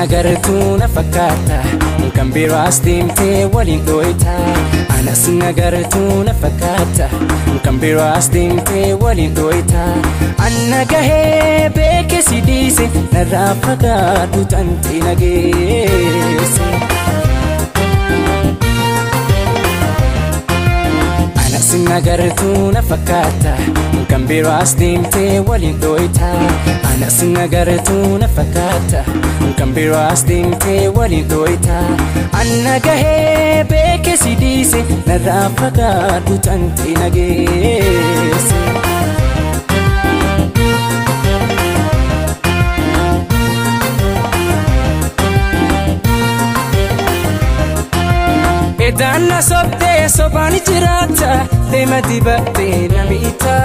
nagartuu na fakkaata kan biroo as deemtee waliin dhooyta. Anas nagartuu na fakkaata kan biroo as deemtee waliin dhooyta. Anna gahee beeke si dhiise narraa fagaadhu tanti nageesse. Anas nagartuu na fakkaata kan biroo as deemtee waliin dhooyta. Anas nagartuu na fakkaata kan biroo as deemtee waliin dhooyta. Anna gahee beeke si dhiise narraa fagaadhu tanti nageesse. Edanna sobdee sobaan jiraata deema dibattee namiita.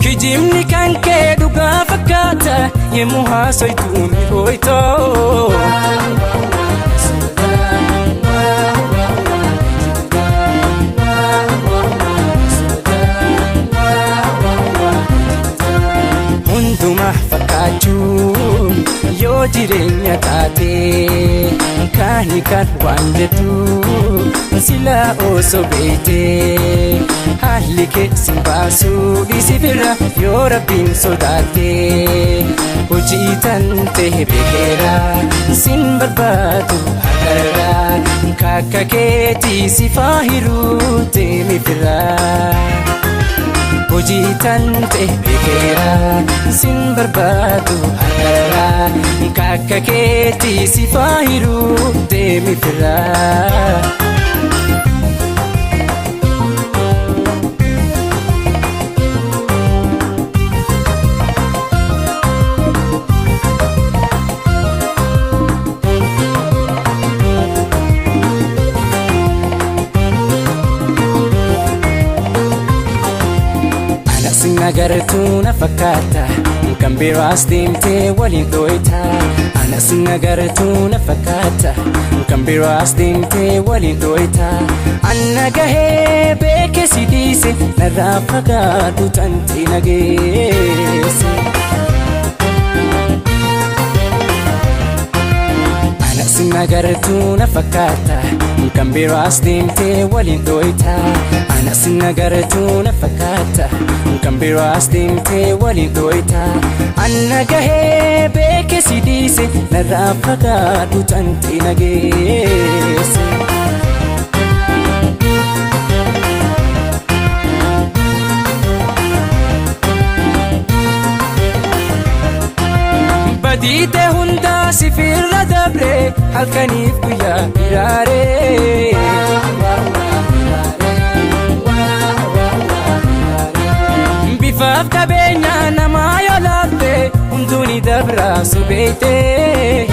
Kijibni kan kee dhugaa fakkaata yemmuu haasoytu ni dhooytoo. Hundumaa fakkaachuun yoo jireenya taatee kaani kan waan jettu silaa osoo beektee haalli kee si baasuu dhiisi bira yoo rabbiin sodaattee hojii tan ta'e beekeera sin barbaadu har'arraa kakka keetii si faahiruu deemi firaa. Hojii tan ta'e beekeera sin barbaadu har'arraa kakka keetii si faahiruu deemi firaa. Nagartuu na fakkaata kan biroo as deemtee waliin dhooyta. Anas nagartuu na fakkaata kan biroo as deemtee waliin dhooyta. Anna gahee beeke si dhiise narraa fagaadhu tanti nageesse. Anas nagartuu na fakkaata kan biroo as deemtee waliin dhooyta. Anas nagartuu na fakkaata kan biroo as deemtee waliin dhooyta. Anna gahee beeke si dhiise narraa fagaadhu tanti nageesse. Badiite hundaa sifirra dabre halkaniif guyyaa iraaree. Bifaaf qabeenya namaa yoo laatte hunduuni dabraa subeeytee.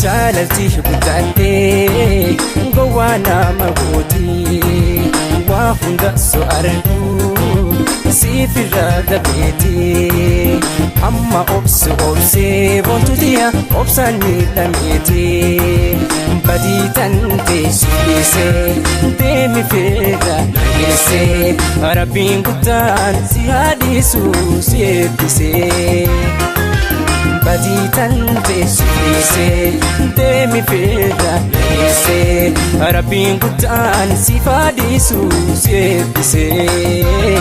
Jaalalti guddaattee gowwaa nama gootii waa hunda so argu siifirra dabeetee. Amma obsee boontuutiya obsaan miidhameetee. Badii tan teessi dhiisee deemi feera nageessee. Rabbiin guddaan si haadhiisuu si eebbisee. Badii tan teessi dhiisee deemi feera nageessee. Rabbiin guddaan si haadhiisuu si eebbisee.